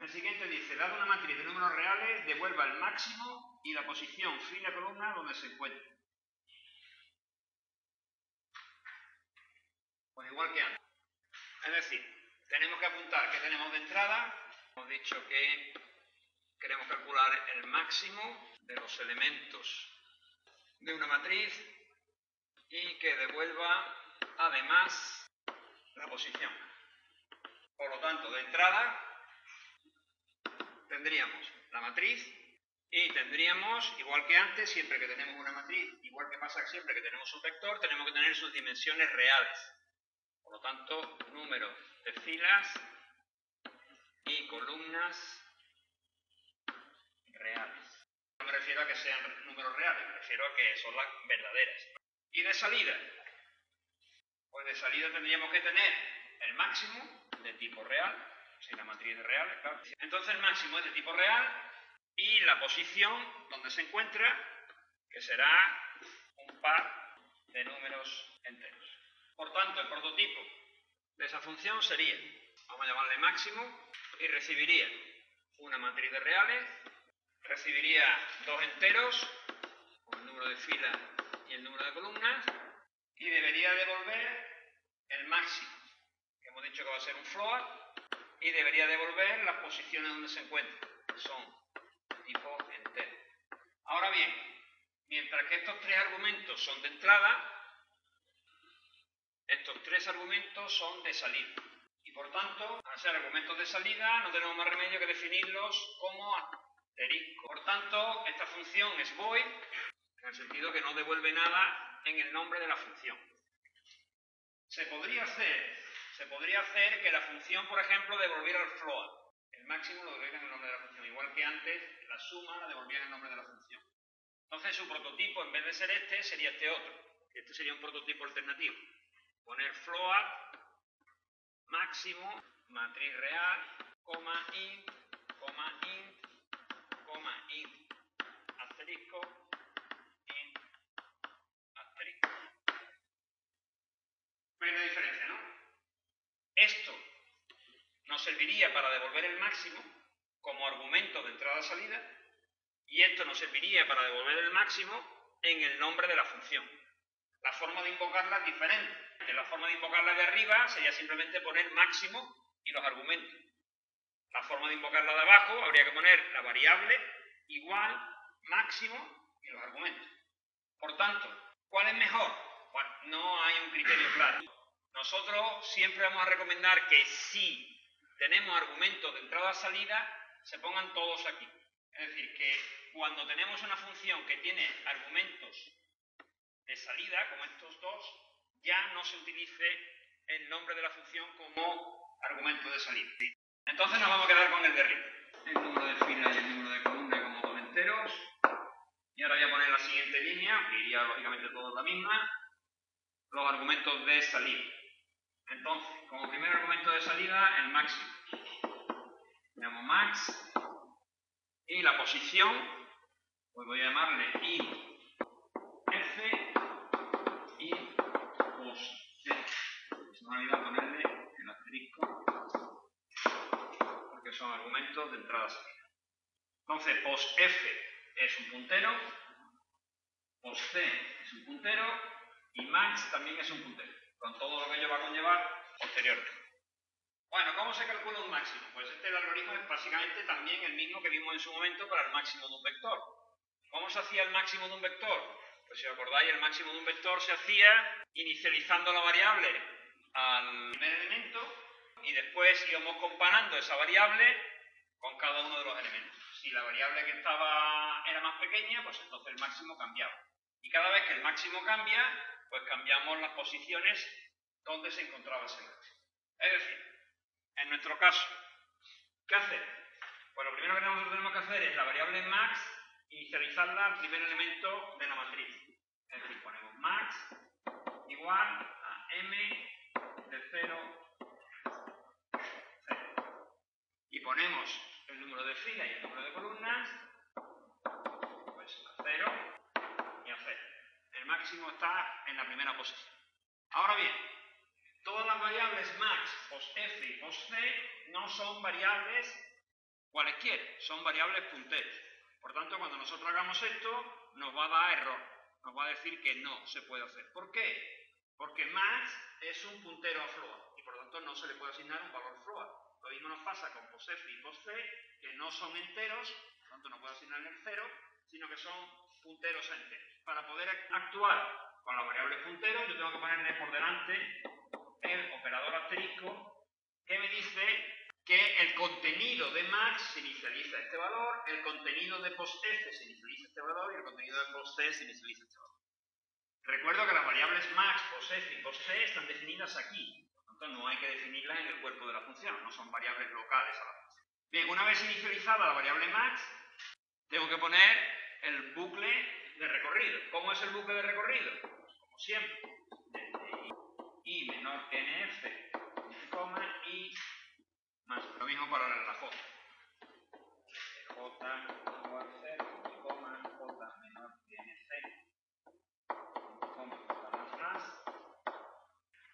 El siguiente dice, dado una matriz de números reales, devuelva el máximo y la posición fila columna donde se encuentra. Pues igual que antes. Es decir, tenemos que apuntar qué tenemos de entrada. Hemos dicho que queremos calcular el máximo de los elementos de una matriz y que devuelva además la posición. Por lo tanto, de entrada tendríamos la matriz y tendríamos, igual que antes, siempre que tenemos una matriz, igual que pasa siempre que tenemos un vector, tenemos que tener sus dimensiones reales. Por lo tanto, número de filas y columnas reales. No me refiero a que sean números reales, me refiero a que son las verdaderas. Y de salida, pues de salida tendríamos que tener el máximo de tipo real, si la matriz es real, claro. Entonces el máximo es de tipo real y la posición donde se encuentra, que será un par de números enteros. Por tanto, el prototipo de esa función sería, vamos a llamarle máximo, y recibiría una matriz de reales, recibiría dos enteros, con el número de filas y el número de columnas, y debería devolver el máximo, que hemos dicho que va a ser un float, y debería devolver las posiciones donde se encuentra, que son tipo entero. Ahora bien, mientras que estos tres argumentos son de entrada, estos tres argumentos son de salida. Y por tanto, al ser argumentos de salida, no tenemos más remedio que definirlos como asterisco. Por tanto, esta función es void, en el sentido que no devuelve nada en el nombre de la función. Se podría hacer que la función, por ejemplo, devolviera el float. El máximo lo devolviera en el nombre de la función, igual que antes la suma la devolvía en el nombre de la función. Entonces su prototipo, en vez de ser este, sería este otro. Este sería un prototipo alternativo. Poner float, máximo, matriz real, coma int, asterisco, int, asterisco. ¿Veis la diferencia, no? Esto nos serviría para devolver el máximo como argumento de entrada-salida y esto nos serviría para devolver el máximo en el nombre de la función. La forma de invocarla es diferente. La forma de invocarla de arriba sería simplemente poner máximo y los argumentos. La forma de invocarla de abajo habría que poner la variable igual, máximo y los argumentos. Por tanto, ¿cuál es mejor? Bueno, no hay un criterio claro. Nosotros siempre vamos a recomendar que si tenemos argumentos de entrada-salida, se pongan todos aquí. Es decir, que cuando tenemos una función que tiene argumentos de salida, como estos dos, ya no se utilice el nombre de la función como argumento de salida. Entonces nos vamos a quedar con el de arriba. El número de filas y el número de columnas como dos enteros. Y ahora voy a poner la siguiente línea, que iría lógicamente toda la misma, los argumentos de salida. Entonces, como primer argumento de salida, el máximo. Llamo max. Y la posición, pues voy a llamarle int f y post c. Se me ha olvidado ponerle el asterisco porque son argumentos de entrada-salida. Entonces, post f es un puntero, post c es un puntero y max también es un puntero, con todo lo que ello va a conllevar posteriormente. Bueno, ¿cómo se calcula un máximo? Pues el algoritmo es básicamente también el mismo que vimos en su momento para el máximo de un vector. ¿Cómo se hacía el máximo de un vector? Pues si os acordáis, el máximo de un vector se hacía inicializando la variable al primer elemento y después íbamos comparando esa variable con cada uno de los elementos. Si la variable que era más pequeña, pues entonces el máximo cambiaba. Y cada vez que el máximo cambia, pues cambiamos las posiciones donde se encontraba ese máximo. Es decir, en nuestro caso, ¿qué hacer? Pues lo primero que nosotros tenemos que hacer es la variable max inicializarla al primer elemento de la matriz. Es decir, ponemos max igual a m de 0, 0. Y ponemos el número de filas y el número de columnas, pues a 0 y a 0. El máximo está en la primera posición. Ahora bien, todas las variables max, post f y post c no son variables cualesquiera, son variables punteros. Por tanto, cuando nosotros hagamos esto, nos va a dar error, nos va a decir que no se puede hacer. ¿Por qué? Porque max es un puntero a float y por lo tanto no se le puede asignar un valor float. Lo mismo nos pasa con posf y postc, que no son enteros, por lo tanto no puedo asignarle el 0, sino que son punteros a enteros. Para poder actuar con la variable puntero, yo tengo que ponerle por delante el operador asterisco que me dice que el contenido de max se inicializa este valor, el contenido de postf se inicializa este valor y el contenido de postc se inicializa este valor. Recuerdo que las variables max, posf y postc están definidas aquí, por tanto no hay que definirlas en el cuerpo de la función, no son variables locales a la función. Bien, una vez inicializada la variable max, tengo que poner el bucle de recorrido. ¿Cómo es el bucle de recorrido? Pues como siempre, desde i menor que nf, coma, y más. Lo mismo para la j. J igual a 0, coma, j menor que nc, coma, j más.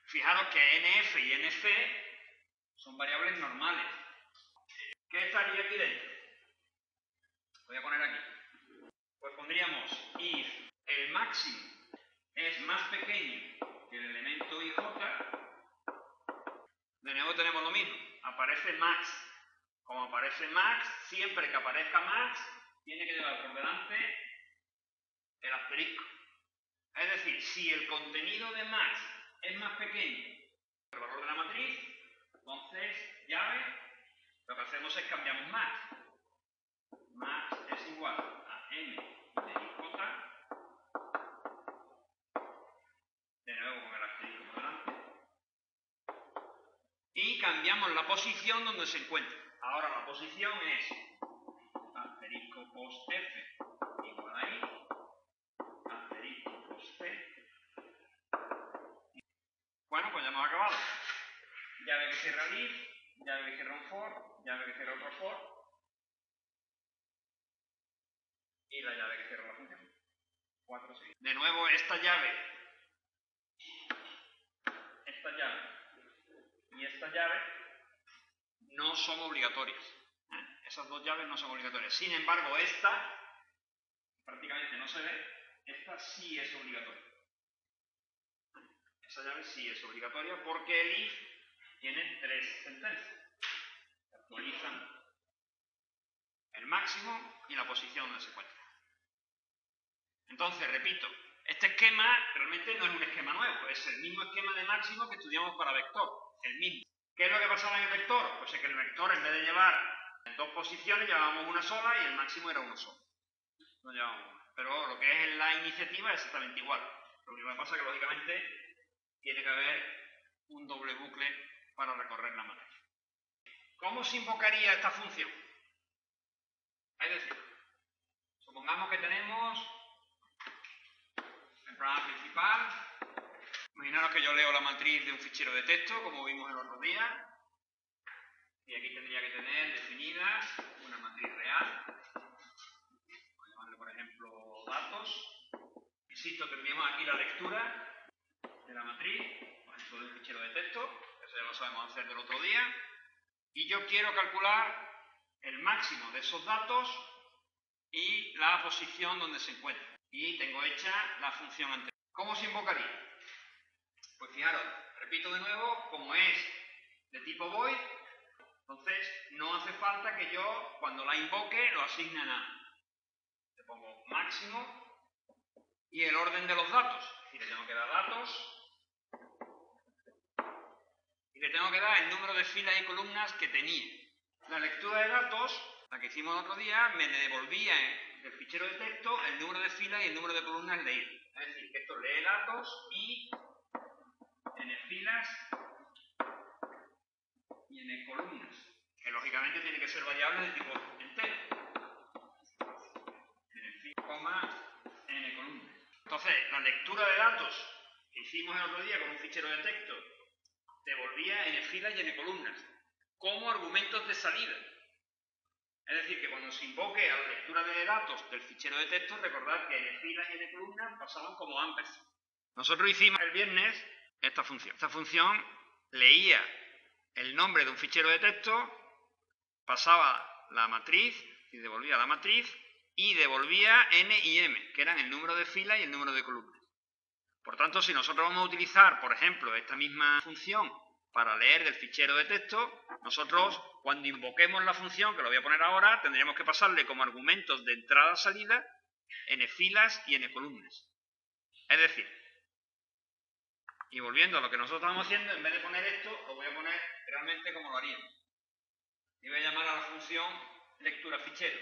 Fijaros que nf y nc son variables normales. ¿Qué estaría aquí dentro? Voy a poner aquí. Pues pondríamos if el máximo es más pequeño que el elemento ij, de nuevo tenemos lo mismo, aparece max. Como aparece max, siempre que aparezca max, tiene que llevar por delante el asterisco. Es decir, si el contenido de max es más pequeño que el valor de la matriz, entonces, llave, lo que hacemos es cambiamos max. Max es igual a m de ij, de nuevo con el asterisco por delante, y cambiamos la posición donde se encuentra. Ahora la posición es asterisco post f igual a i, asterisco post c. Bueno, pues ya hemos acabado. Llave que cierra el if, llave que cierra un for, llave que cierra otro for, y la llave que cierra la función. 4, 6. De nuevo, esta llave y esta llave no son obligatorias. Esas dos llaves no son obligatorias. Sin embargo, esta prácticamente no se ve, esta sí es obligatoria. Esa llave sí es obligatoria porque el if tiene 3 sentencias. Actualizan el máximo y la posición donde se encuentra. Entonces, repito, este esquema realmente no es un esquema nuevo, es el mismo esquema de máximo que estudiamos para vector, el mismo. ¿Qué es lo que pasaba en el vector? Pues es que el vector, en vez de llevar en 2 posiciones, llevábamos una sola y el máximo era uno solo. No llevábamos una. Pero lo que es la iniciativa es exactamente igual. Lo único que pasa es que, lógicamente, tiene que haber un doble bucle para recorrer la matriz. ¿Cómo se invocaría esta función? Es decir, supongamos que tenemos el programa principal. Imaginaros que yo leo la matriz de un fichero de texto, como vimos el otro día. Y aquí tendría que tener definida una matriz real. Voy a llamarle, por ejemplo, datos. Insisto, tendríamos aquí la lectura de la matriz, por ejemplo, de un fichero de texto. Eso ya lo sabemos hacer del otro día. Y yo quiero calcular el máximo de esos datos y la posición donde se encuentra. Y tengo hecha la función anterior. ¿Cómo se invocaría? Pues fijaros, repito de nuevo, como es de tipo void, entonces no hace falta que yo, cuando la invoque, lo asigne a nada. Le pongo máximo y el orden de los datos. Y le tengo que dar datos y le tengo que dar el número de filas y columnas que tenía. La lectura de datos, la que hicimos el otro día, me devolvía del fichero de texto el número de filas y el número de columnas leídas. Es decir, que esto lee datos y n filas y n columnas, que lógicamente tiene que ser variables de tipo entero. N filas, n columnas. Entonces, la lectura de datos que hicimos el otro día con un fichero de texto devolvía n filas y n columnas como argumentos de salida. Es decir, que cuando se invoque a la lectura de datos del fichero de texto, recordad que n filas y n columnas pasaban como ampersand. Nosotros hicimos el viernes esta función. Esta función leía el nombre de un fichero de texto, pasaba la matriz, y devolvía la matriz, y devolvía n y m, que eran el número de filas y el número de columnas. Por tanto, si nosotros vamos a utilizar, por ejemplo, esta misma función para leer del fichero de texto, nosotros, cuando invoquemos la función, que lo voy a poner ahora, tendríamos que pasarle como argumentos de entrada-salida n filas y n columnas. Es decir, y volviendo a lo que nosotros estamos haciendo, en vez de poner esto, lo voy a poner realmente como lo haríamos. Y voy a llamar a la función lectura fichero.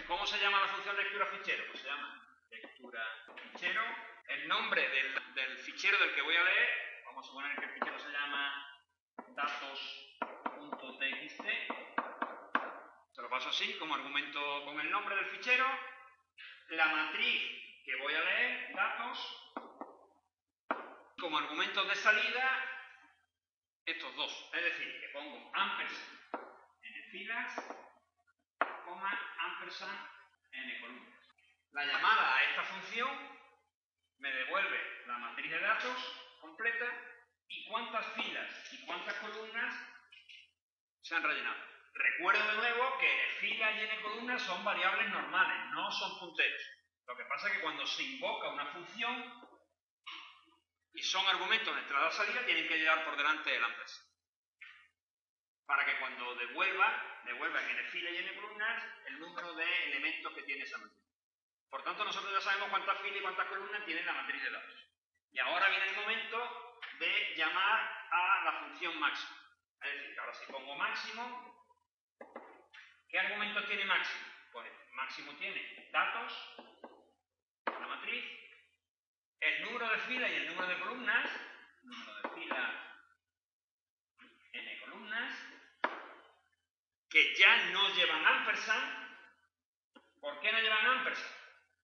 ¿Cómo se llama la función lectura fichero? Pues se llama lectura fichero. El nombre del fichero del que voy a leer, vamos a suponer que el fichero se llama datos.txt. Se lo paso así, como argumento con el nombre del fichero. La matriz que voy a leer, datos, como argumentos de salida, estos dos. Es decir, que pongo ampersand n filas, coma, ampersand n columnas. La llamada a esta función me devuelve la matriz de datos completa y cuántas filas y cuántas columnas se han rellenado. Recuerdo de nuevo que n filas y n columnas son variables normales, no son punteros. Lo que pasa es que cuando se invoca una función y son argumentos de entrada-salida, tienen que llevar por delante el ampersand. Para que cuando devuelva en n filas y n columnas el número de elementos que tiene esa matriz. Por tanto, nosotros ya sabemos cuántas filas y cuántas columnas tiene la matriz de datos. Y ahora viene el momento de llamar a la función máximo. Es decir, que ahora si pongo máximo, ¿qué argumentos tiene máximo? Pues máximo tiene datos, la matriz, el número de filas y el número de columnas, número de filas, n columnas, que ya no llevan ampersand. ¿Por qué no llevan ampersand?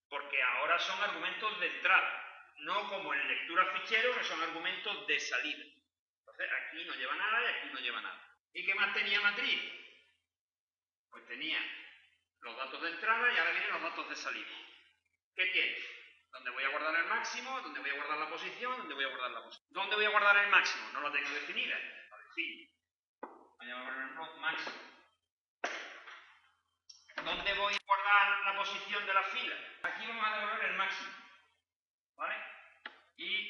Porque ahora son argumentos de entrada, no como en lectura fichero, que son argumentos de salida. Entonces aquí no lleva nada y aquí no lleva nada. ¿Y qué más tenía matriz? Pues tenía los datos de entrada y ahora vienen los datos de salida. ¿Qué tiene? ¿Dónde voy a guardar el máximo? ¿Dónde voy a guardar la posición? ¿Dónde voy a guardar la posición? ¿Dónde voy a guardar el máximo? No la tengo definida. La defino. Voy a guardar el máximo. ¿Dónde voy a guardar la posición de la fila? Aquí vamos a devolver el máximo. ¿Vale? Y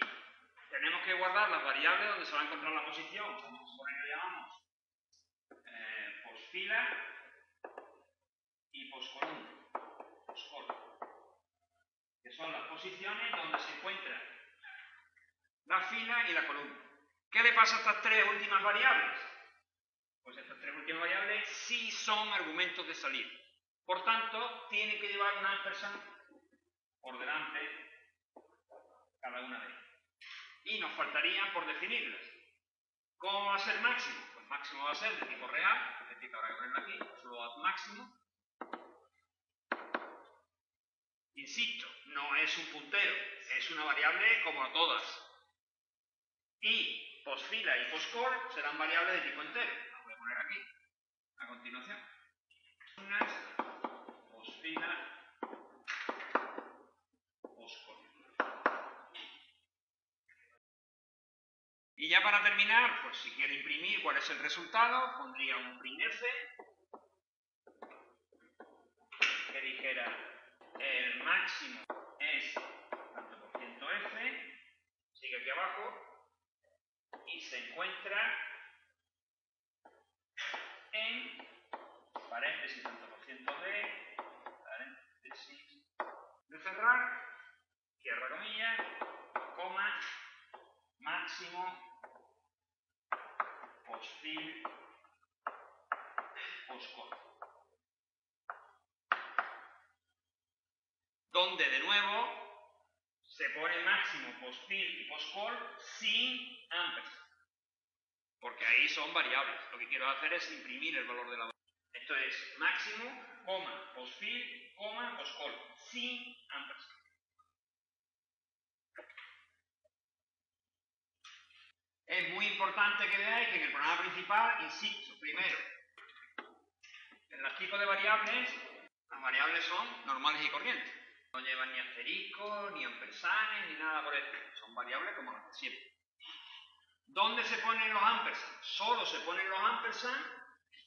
tenemos que guardar las variables donde se va a encontrar la posición. Vamos a suponer que le llamamos posfila y poscolumna. Que son las posiciones donde se encuentra la fila y la columna. ¿Qué le pasa a estas tres últimas variables? Pues estas tres últimas variables sí son argumentos de salida. Por tanto, tiene que llevar un ampersand por delante cada una de ellas. Y nos faltarían por definirlas. ¿Cómo va a ser máximo? Pues máximo va a ser de tipo real, es decir, que habrá que ponerlo aquí, float máximo. Insisto, no es un puntero, es una variable como todas. Y posfila y poscol serán variables de tipo entero. Las voy a poner aquí, a continuación. Posfila, poscol. Y ya para terminar, pues si quiero imprimir cuál es el resultado, pondría un printf que dijera el máximo es tanto por ciento f, sigue aquí abajo, y se encuentra en paréntesis tanto por ciento d, paréntesis de cerrar, cierra comilla, coma, máximo, posfil, poscol. Donde de nuevo se pone máximo, posfil y poscol sin ampersand. Porque ahí son variables. Lo que quiero hacer es imprimir el valor de la variable. Esto es máximo, coma, posfil, coma, poscol, sin ampersand. Es muy importante que veáis que en el programa principal, insisto, primero, en los tipos de variables, las variables son normales y corrientes. No llevan ni asterisco, ni ampersanes, ni nada por eso. Son variables como las de siempre. ¿Dónde se ponen los ampersand? Solo se ponen los ampersand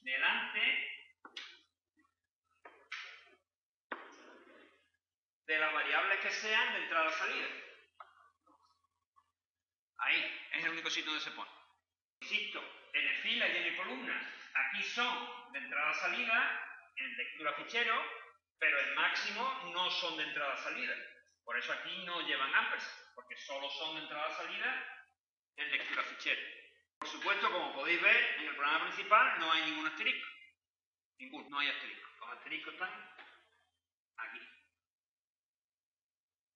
delante variables que sean de entrada-salida. Ahí, es el único sitio donde se pone. Insisto, n filas y n columnas, aquí son de entrada-salida, en lectura fichero, pero en máximo no son de entrada-salida. Por eso aquí no llevan ampersand, porque solo son de entrada-salida en lectura fichero. Por supuesto, como podéis ver, en el programa principal no hay ningún asterisco. Ninguno, no hay asterisco. Los asteriscos están aquí.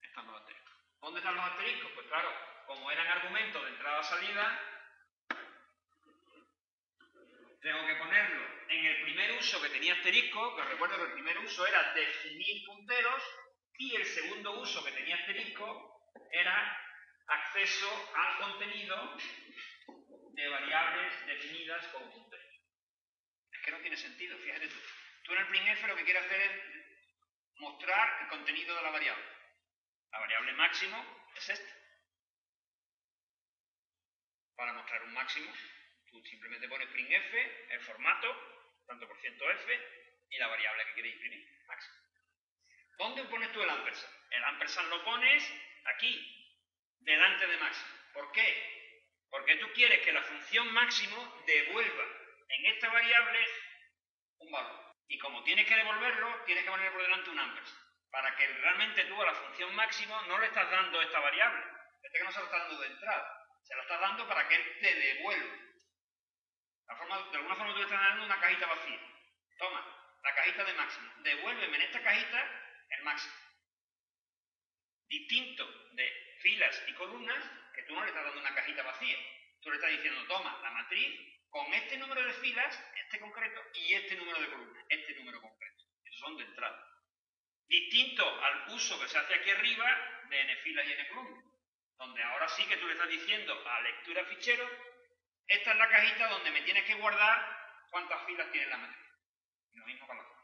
Están los asteriscos. ¿Dónde están los asteriscos? Pues claro, como eran argumentos de entrada-salida, tengo que ponerlo en el primer uso que tenía asterisco, que os recuerdo que el primer uso era definir punteros, y el segundo uso que tenía asterisco era acceso al contenido de variables definidas como punteros. Es que no tiene sentido, fíjate tú. Tú en el printf lo que quieres hacer es mostrar el contenido de la variable. La variable máximo es esta. Para mostrar un máximo, tú simplemente pones printf, el formato, tanto por ciento f, y la variable que quieres imprimir, máximo. ¿Dónde pones tú el ampersand? El ampersand lo pones aquí, delante de máximo. ¿Por qué? Porque tú quieres que la función máximo devuelva en esta variable un valor. Y como tienes que devolverlo, tienes que poner por delante un ampersand. Para que realmente tú a la función máximo no le estás dando esta variable. Que no se lo estás dando de entrada. Se lo estás dando para que él te devuelva. De alguna forma tú le estás dando una cajita vacía. Toma, la cajita de máximo. Devuélveme en esta cajita el máximo. Distinto de filas y columnas, que tú no le estás dando una cajita vacía. Tú le estás diciendo, toma, la matriz con este número de filas, este concreto, y este número de columnas, este número concreto. Esos son de entrada. Distinto al uso que se hace aquí arriba de n filas y n columnas, donde ahora sí que tú le estás diciendo a lectura fichero, esta es la cajita donde me tienes que guardar cuántas filas tiene la matriz. Y lo mismo con la columna.